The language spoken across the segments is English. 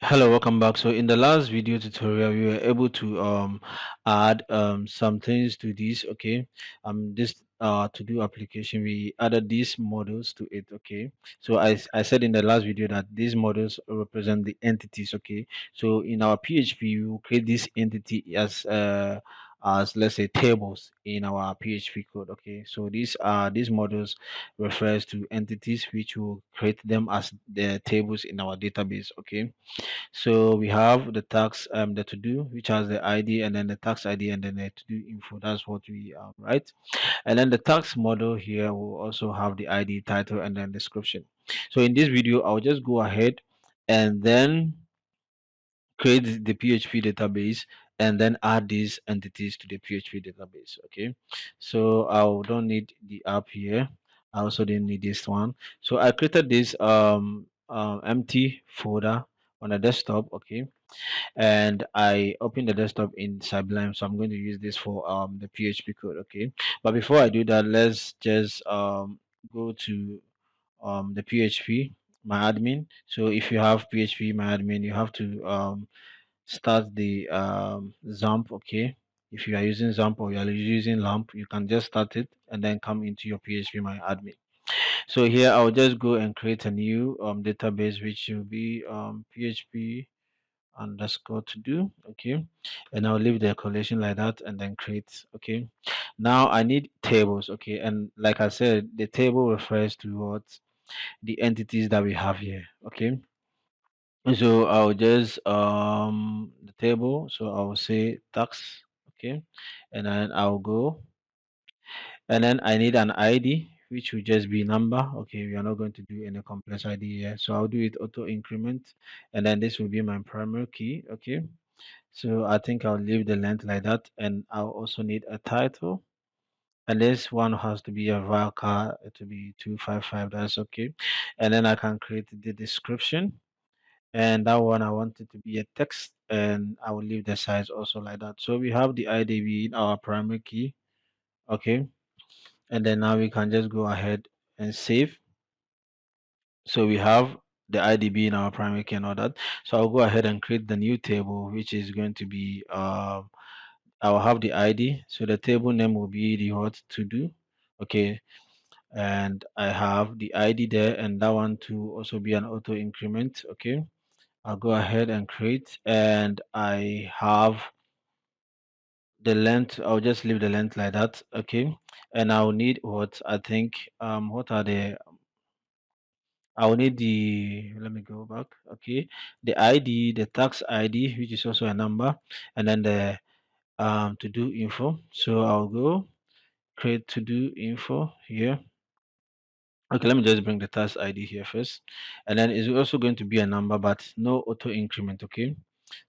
Hello, welcome back. So in the last video tutorial, we were able to add some things to this. Okay, this to do application, we added these models to it. Okay, so I said in the last video that these models represent the entities. Okay, so in our PHP, we will create this entity as let's say tables in our PHP code. Okay, so these models refers to entities which will create them as the tables in our database. Okay, so we have the tax, the to do, which has the ID and then the tax ID and then the to do info. That's what we write. And then the tax model here will also have the ID, title, and then description. So in this video, I'll just go ahead and then create the PHP database and then add these entities to the PHP database. Okay, so I don't need the app here. I also didn't need this one. So I created this empty folder on a desktop. Okay, and I open the desktop in Sublime. So I'm going to use this for the PHP code. Okay, but before I do that, let's just go to the PHP myadmin. So if you have PHP myadmin, you have to start the XAMPP. Okay, if you are using XAMPP or you are using LAMP, you can just start it and then come into your PHP myadmin. So here I'll just go and create a new database, which will be PHP underscore to do. Okay, and I'll leave the collation like that and then create. Okay, now I need tables. Okay, and like I said, the table refers to what the entities that we have here. Okay, so I'll just the table, so I'll say tax. Okay, and then I'll go, and then I need an ID which will just be number. Okay, we are not going to do any complex ID here, so I'll do it auto increment, and then this will be my primary key. Okay, so I think I'll leave the length like that, and I'll also need a title. And this one has to be a varchar to be 255. That's okay. And then I can create the description. And that one I want it to be a text, and I will leave the size also like that. So we have the ID being our primary key. Okay. And then now we can just go ahead and save. So we have the ID being our primary key and all that. So I'll go ahead and create the new table, which is going to be I'll have the ID. So the table name will be the what to do. Okay. And I have the ID there, and that one to also be an auto increment. Okay. I'll go ahead and create, and I have the length. I'll just leave the length like that. Okay. And I'll need what I think, what are the, I'll need the, let me go back. Okay. The ID, the tax ID, which is also a number, and then the to do info. So I'll go create to do info here. Okay, let me just bring the task ID here first, and then it's also going to be a number but no auto increment. Okay,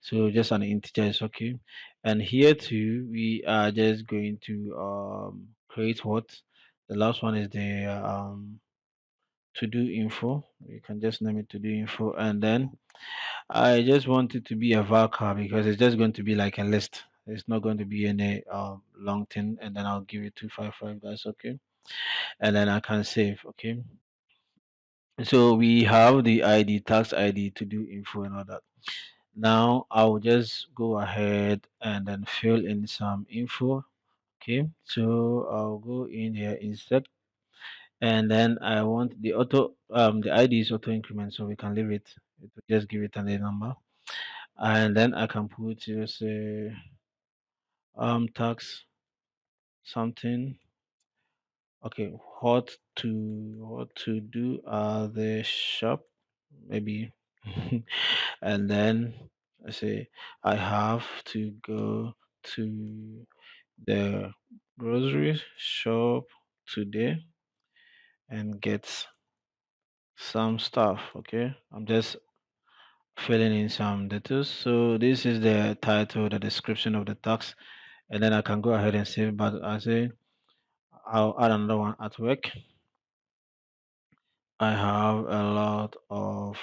so just an integer is okay. And here too we are just going to create what the last one is the to do info. You can just name it to do info, and then I just want it to be a varchar because it's just going to be like a list. It's not going to be any long thing, and then I'll give it 255. That's okay, and then I can save. Okay, so we have the ID, tax ID to do info and all that. Now I'll just go ahead and then fill in some info. Okay, so I'll go in here, insert, and then I want the auto, the ID is auto increment, so we can leave it. It will just give it a number, and then I can put just tax something. Okay, what to do the shop maybe, and then I say I have to go to the grocery shop today and get some stuff. Okay, I'm just filling in some details. So this is the title, the description of the tax, and then I can go ahead and save. But I say I'll add another one at work. I have a lot of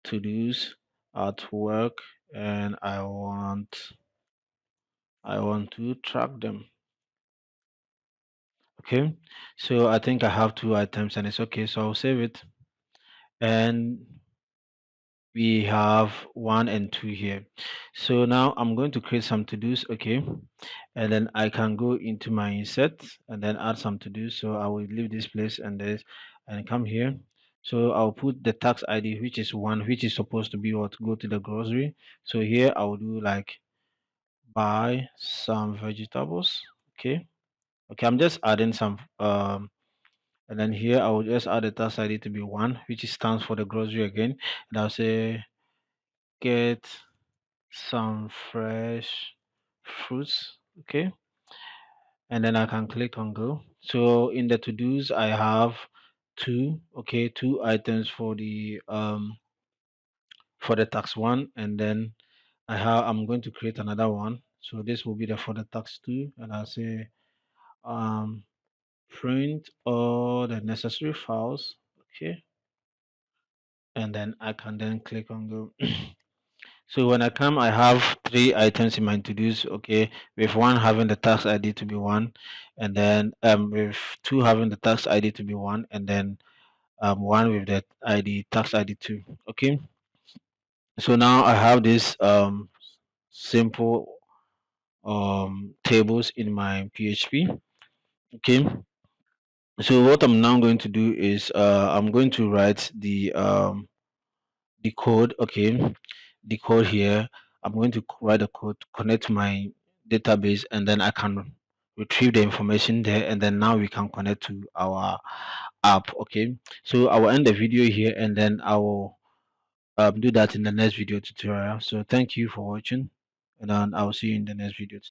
to dos at work, and I want to track them. Okay, so I think I have two items and it's okay, so I'll save it. And we have 1 and 2 here. So now I'm going to create some to-dos, okay, and then I can go into my insert and then add some to-dos. So I will leave this place and this and come here. So I'll put the tax ID, which is 1, which is supposed to be what, go to the grocery. So here I will do like buy some vegetables, okay. I'm just adding some and then here I will just add the tax ID to be 1, which stands for the grocery again, and I'll say get some fresh fruits, okay, and then I can click on go. So in the to-dos I have two, okay, two items for the tax one, and then I'm going to create another one. So this will be the for the tax two, and I'll say um print all the necessary files, okay, and then I can then click on go. So when I come, I have three items in my to-dos, okay, with one having the tax ID to be 1, and then with two having the tax ID to be 1, and then one with the ID tax ID 2. Okay. So now I have this simple tables in my PHP. Okay. So what I'm now going to do is I'm going to write the code, okay, the code here. I'm going to write the code to connect to my database, and then I can retrieve the information there, and then now we can connect to our app, okay. So I will end the video here, and then I will do that in the next video tutorial. So thank you for watching, and then I will see you in the next video.